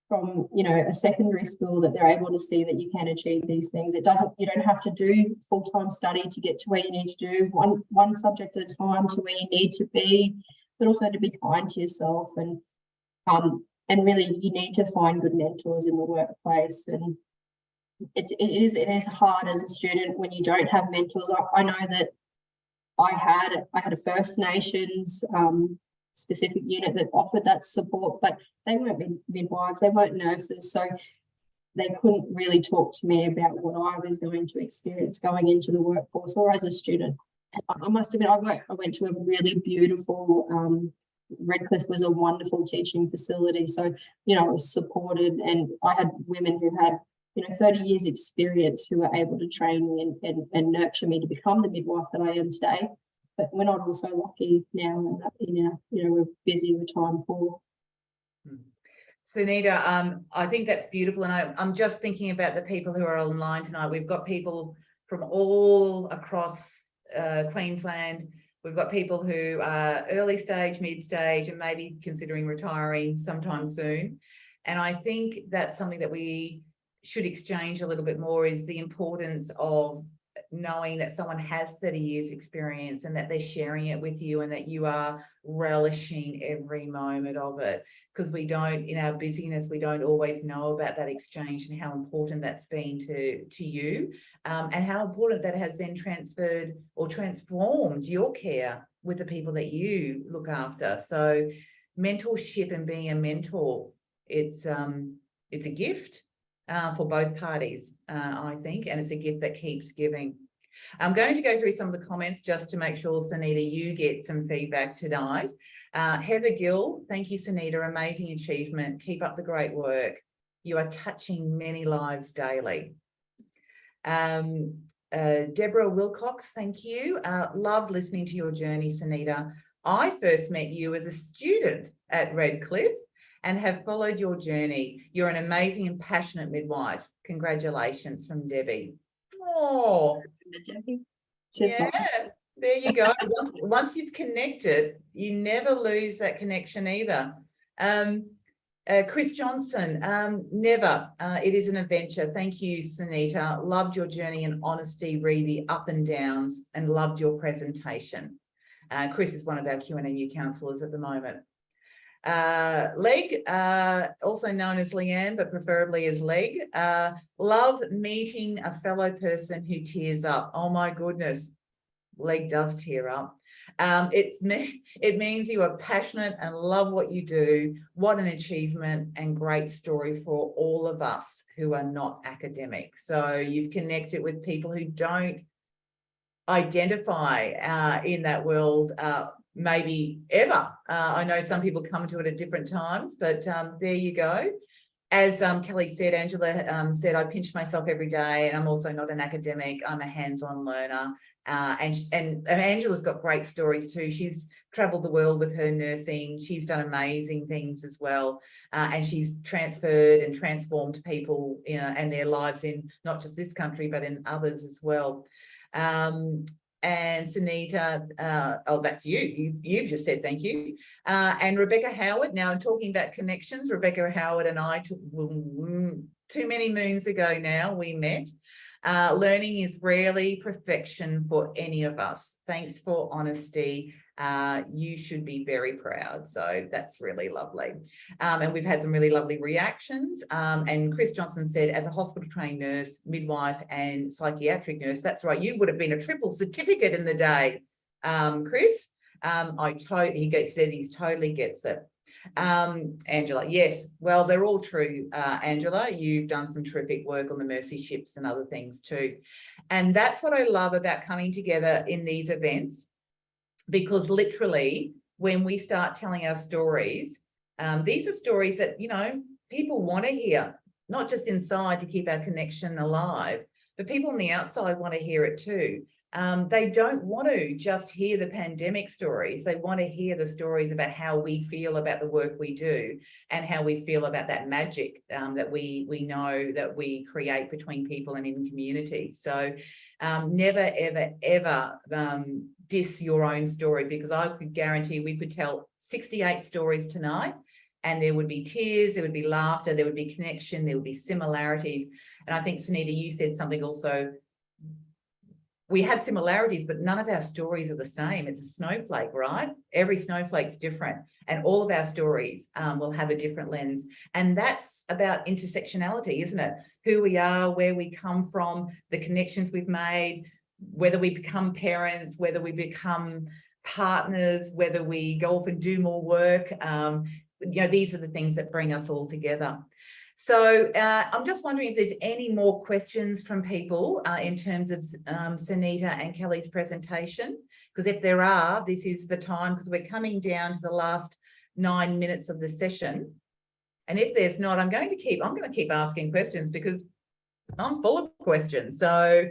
from, a secondary school that they're able to see that you can achieve these things. You don't have to do full-time study to get to where you need to do, one subject at a time to where you need to be. but also to be kind to yourself, and really you need to find good mentors in the workplace. And it is hard as a student when you don't have mentors. I know that I had a First Nations specific unit that offered that support, but they weren't midwives, they weren't nurses, so they couldn't really talk to me about what I was going to experience going into the workforce or as a student. I must admit, I went to a really beautiful, Redcliffe was a wonderful teaching facility. So, you know, I was supported, and I had women who had, 30 years experience who were able to train me and nurture me to become the midwife that I am today. But we're not also lucky now we're busy, we're time poor. Sunita, I think that's beautiful. And I'm just thinking about the people who are online tonight. We've got people from all across Queensland. We've got people who are early stage, mid stage, and maybe considering retiring sometime soon. And I think that's something that we should exchange a little bit more, is the importance of knowing that someone has 30 years experience and that they're sharing it with you, and that you are relishing every moment of it, because we don't, in our busyness, we don't always know about that exchange and how important that's been to you, and how important that has then transferred or transformed your care with the people that you look after. So mentorship and being a mentor, it's a gift for both parties, I think, and it's a gift that keeps giving. I'm going to go through some of the comments just to make sure, Sunita, you get some feedback tonight. Heather Gill, thank you, Sunita, amazing achievement. Keep up the great work. You are touching many lives daily. Deborah Wilcox, thank you. Loved listening to your journey, Sunita. I first met you as a student at Redcliffe and have followed your journey. You're an amazing and passionate midwife. Congratulations, from Debbie. Oh, yeah, there you go. Once you've connected, you never lose that connection either. Chris Johnson, never. It is an adventure. Thank you, Sunita. Loved your journey and honesty, re the up and downs, and loved your presentation. Chris is one of our QNMU counsellors at the moment. Leg, also known as Leanne, but preferably as Leg. Love meeting a fellow person who tears up. Oh my goodness, Leg does tear up. It means you are passionate and love what you do. What an achievement and great story for all of us who are not academic. So you've connected with people who don't identify in that world, maybe ever. I know some people come to it at different times, but there you go. As Kelly said, Angela said, I pinch myself every day, and I'm also not an academic. I'm a hands-on learner. And Angela's got great stories too. She's traveled the world with her nursing. She's done amazing things as well. And she's transferred and transformed people, and their lives in not just this country, but in others as well. And Sunita, oh, that's you. You've just said thank you. And Rebecca Howard, now I'm talking about connections. Rebecca Howard and I, too many moons ago now, we met. Learning is rarely perfection for any of us. Thanks for honesty. You should be very proud. So that's really lovely. And we've had some really lovely reactions. And Chris Johnson said, as a hospital trained nurse, midwife and psychiatric nurse, that's right, you would have been a triple certificate in the day, Chris. He says he totally gets it. Angela, yes, well, they're all true, Angela. You've done some terrific work on the Mercy ships and other things too. And that's what I love about coming together in these events, because literally when we start telling our stories, these are stories that, people want to hear, not just inside to keep our connection alive, but people on the outside want to hear it too. They don't want to just hear the pandemic stories. They want to hear the stories about how we feel about the work we do and how we feel about that magic that we know that we create between people and in community. So never, ever, ever diss your own story, because I could guarantee we could tell 68 stories tonight, and there would be tears, there would be laughter, there would be connection, there would be similarities. And I think, Sunita, you said something also we have similarities, but none of our stories are the same. It's a snowflake, right? Every snowflake's different, and all of our stories will have a different lens. And that's about intersectionality, isn't it? Who we are, where we come from, the connections we've made, whether we become parents, whether we become partners, whether we go off and do more work. These are the things that bring us all together. So I'm just wondering if there's any more questions from people in terms of Sunita and Kelly's presentation, because if there are, this is the time, because we're coming down to the last 9 minutes of the session. And if there's not, I'm going to keep asking questions, because I'm full of questions. So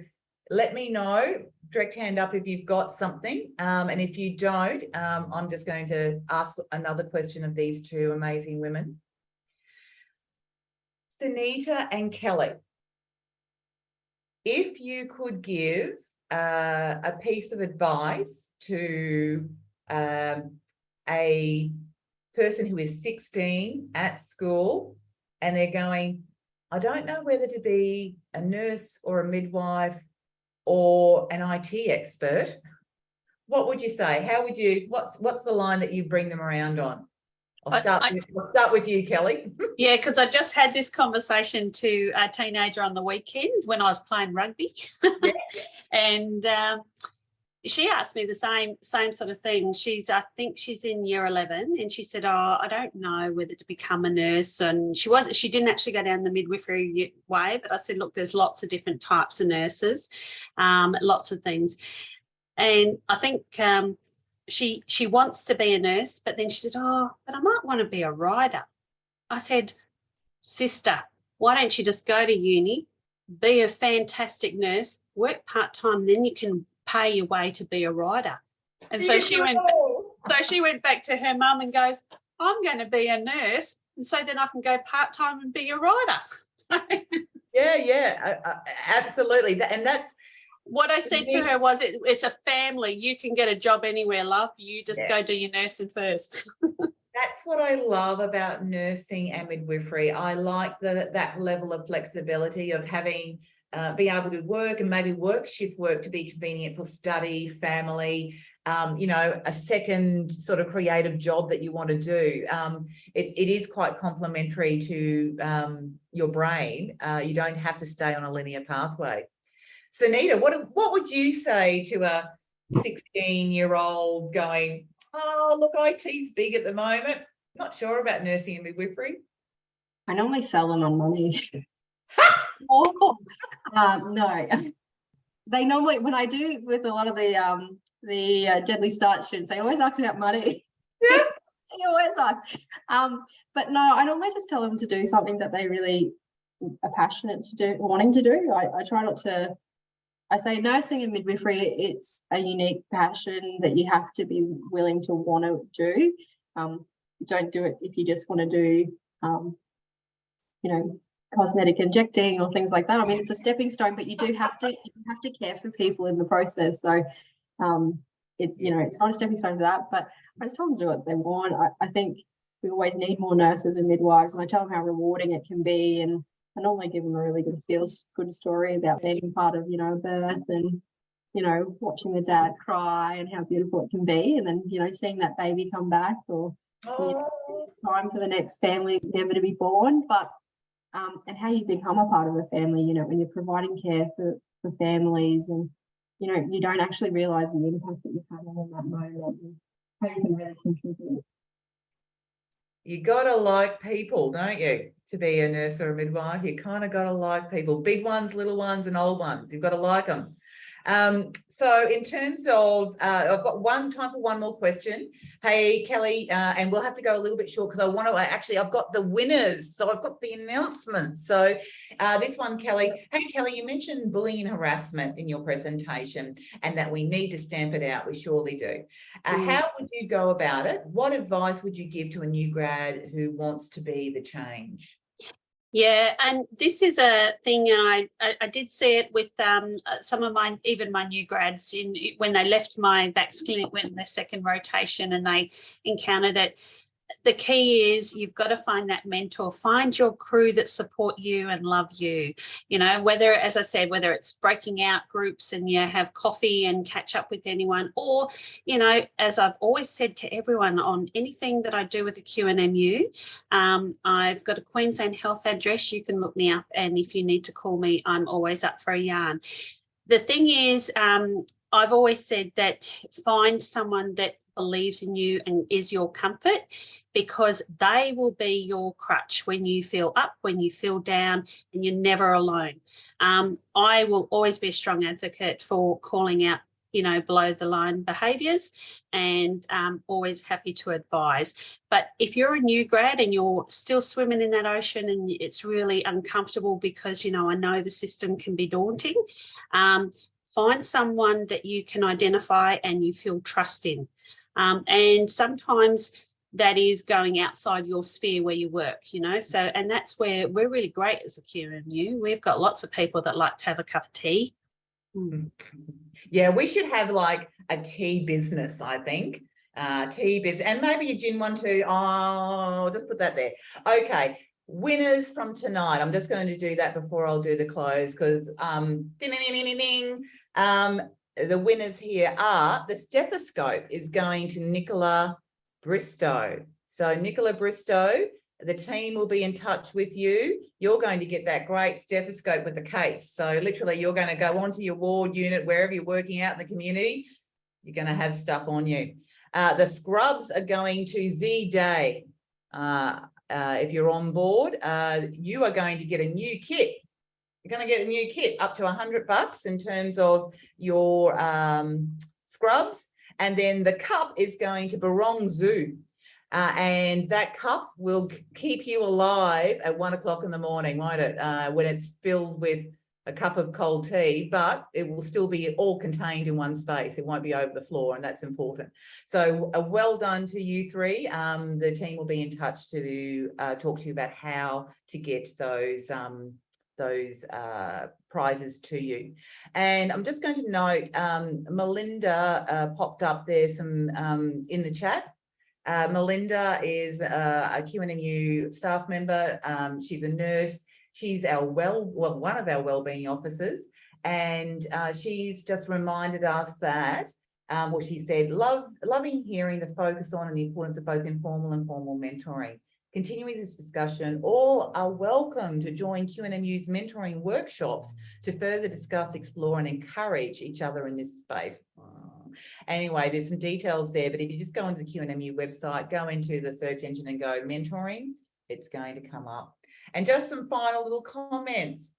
let me know, direct hand up if you've got something. And if you don't, I'm just going to ask another question of these two amazing women. Sunita and Kelly, if you could give a piece of advice to a person who is 16 at school and they're going, I don't know whether to be a nurse or a midwife or an IT expert, what would you say? How would you, what's the line that you bring them around on? I'll start with you, Kelly. Yeah, because I just had this conversation to a teenager on the weekend when I was playing rugby. Yeah. And she asked me the same sort of thing. I think she's in year 11, and she said, oh, I don't know whether to become a nurse. And she didn't actually go down the midwifery way, but I said, look, there's lots of different types of nurses, lots of things. And I think she wants to be a nurse, but then she said, oh, but I might want to be a writer. I said, sister, why don't you just go to uni, be a fantastic nurse, work part-time, then you can pay your way to be a writer. And so she went back to her mum and goes, I'm going to be a nurse, and so then I can go part-time and be a writer. Yeah, absolutely. And that's what I said to her was, it's a family. You can get a job anywhere, love. You just go do your nursing first. That's what I love about nursing and midwifery. I like that level of flexibility of having being able to work and maybe shift work to be convenient for study, family, a second sort of creative job that you want to do. It is quite complementary to your brain. You don't have to stay on a linear pathway. So, Nita, what would you say to a 16-year-old going, oh, look, IT's big at the moment, not sure about nursing and midwifery? I normally sell them on money. No. They normally, when I do with a lot of the Deadly Start students, they always ask about money. Yeah. They always ask. But no, I normally just tell them to do something that they really are passionate to do, wanting to do. I try not to. I say nursing and midwifery, it's a unique passion that you have to be willing to want to do. Don't do it if you just want to do, cosmetic injecting or things like that. I mean, it's a stepping stone, but you have to care for people in the process. So, it's not a stepping stone to that, but I just tell them to do what they want. I think we always need more nurses and midwives, and I tell them how rewarding it can be, and I normally give them a really good story about being part of, a birth and, watching the dad cry and how beautiful it can be. And then, seeing that baby come back or time for the next family member to be born. But, and how you become a part of a family, when you're providing care for families and, you don't actually realise the impact that you're having in that moment and how you can really contribute. You got to like people, don't you, to be a nurse or a midwife? You kind of got to like people, big ones, little ones and old ones. You've got to like them. So in terms of, I've got time for one more question. Hey, Kelly, and we'll have to go a little bit short because I want to I've got the winners. So I've got the announcements. So this one, Kelly. Hey, Kelly, you mentioned bullying and harassment in your presentation and that we need to stamp it out. We surely do. How would you go about it? What advice would you give to a new grad who wants to be the change? Yeah, and this is a thing, and I did see it with some of my new grads when they left my VAX clinic, went in their second rotation, and they encountered it. the key is you've got to find that mentor, find your crew that support you and love you, you know, whether, as I said, whether it's breaking out groups and you have coffee and catch up with anyone, or, you know, as I've always said to everyone on anything that I do with the QNMU, I've got a Queensland Health address. You can look me up, and if you need to call me, I'm always up for a yarn. The thing is, I've always said that find someone that believes in you and is your comfort, because they will be your crutch when you feel up, when you feel down, and you're never alone. I will always be a strong advocate for calling out, you know, below the line behaviours, and always happy to advise. But if you're a new grad and you're still swimming in that ocean and it's really uncomfortable because, you know, I know the system can be daunting, find someone that you can identify and you feel trust in. And sometimes that is going outside your sphere where you work, you know, so, and that's where we're really great as a QNMU. We've got lots of people that like to have a cup of tea. Yeah, we should have like a tea business, I think. Tea business, and maybe a gin one too. Oh, I'll just put that there. Okay, winners from tonight. I'm just going to do that before I'll do the close, because ding, ding, ding, ding, ding. The winners here are, the stethoscope is going to Nicola Bristow. So Nicola Bristow, the team will be in touch with you. You're going to get that great stethoscope with the case. So literally you're going to go onto your ward unit, wherever you're working out in the community, you're going to have stuff on you. The scrubs are going to Z Day. If you're on board, you are going to get a new kit. You're going to get a new kit up to $100 in terms of your scrubs. And then the cup is going to Barong Zoo. And that cup will keep you alive at 1 o'clock in the morning, won't it? When it's filled with a cup of cold tea, but it will still be all contained in one space. It won't be over the floor, and that's important. So well done to you three. The team will be in touch to talk to you about how to get those prizes to you. And I'm just going to note, Melinda popped up there some in the chat. Melinda is a QNMU staff member. She's a nurse. She's our one of our wellbeing officers, and she's just reminded us that what she said, loving hearing the focus on and the importance of both informal and formal mentoring. Continuing this discussion, all are welcome to join QNMU's mentoring workshops to further discuss, explore, and encourage each other in this space. Anyway, there's some details there, but if you just go onto the QNMU website, go into the search engine and go mentoring, it's going to come up. And just some final little comments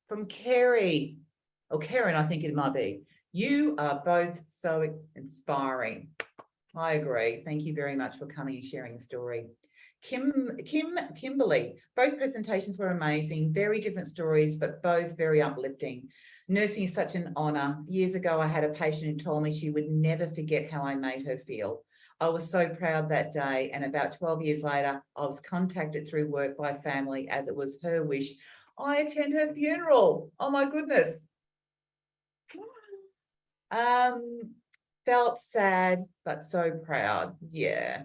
from Kerry, or Karen, I think it might be. You are both so inspiring. I agree. Thank you very much for coming and sharing the story. Kimberly, both presentations were amazing, very different stories, but both very uplifting. Nursing is such an honour. Years ago, I had a patient who told me she would never forget how I made her feel. I was so proud that day, and about 12 years later, I was contacted through work by family as it was her wish I attend her funeral. Oh my goodness. Felt sad, but so proud. Yeah.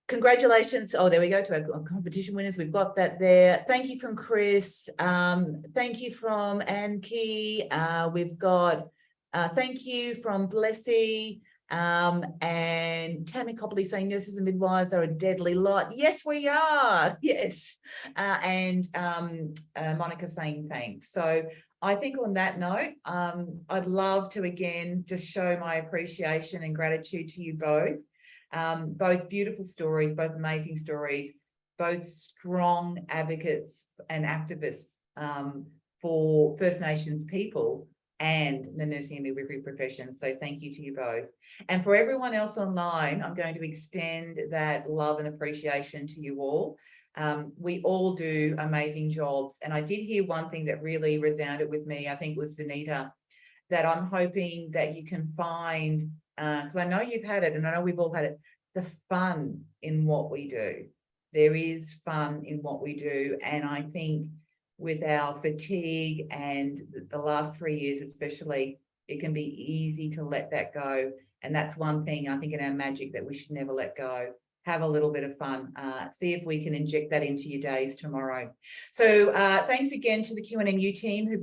Congratulations. Oh, there we go to our competition winners. We've got that there. Thank you from Chris. Thank you from Anne Key. We've got thank you from Blessy. And Tammy Copley saying nurses and midwives are a deadly lot. Yes, we are. Yes. And Monica saying thanks. So I think on that note, I'd love to again just show my appreciation and gratitude to you both. Both beautiful stories, both amazing stories, both strong advocates and activists for First Nations people and the nursing and midwifery profession. So thank you to you both. And for everyone else online, I'm going to extend that love and appreciation to you all. We all do amazing jobs. And I did hear one thing that really resounded with me, I think it was Sunita, that I'm hoping that you can find, because I know you've had it, and I know we've all had it, the fun in what we do. There is fun in what we do. And I think with our fatigue and the last 3 years especially, it can be easy to let that go. And that's one thing I think in our magic that we should never let go. have a little bit of fun. See if we can inject that into your days tomorrow. So thanks again to the QNMU team who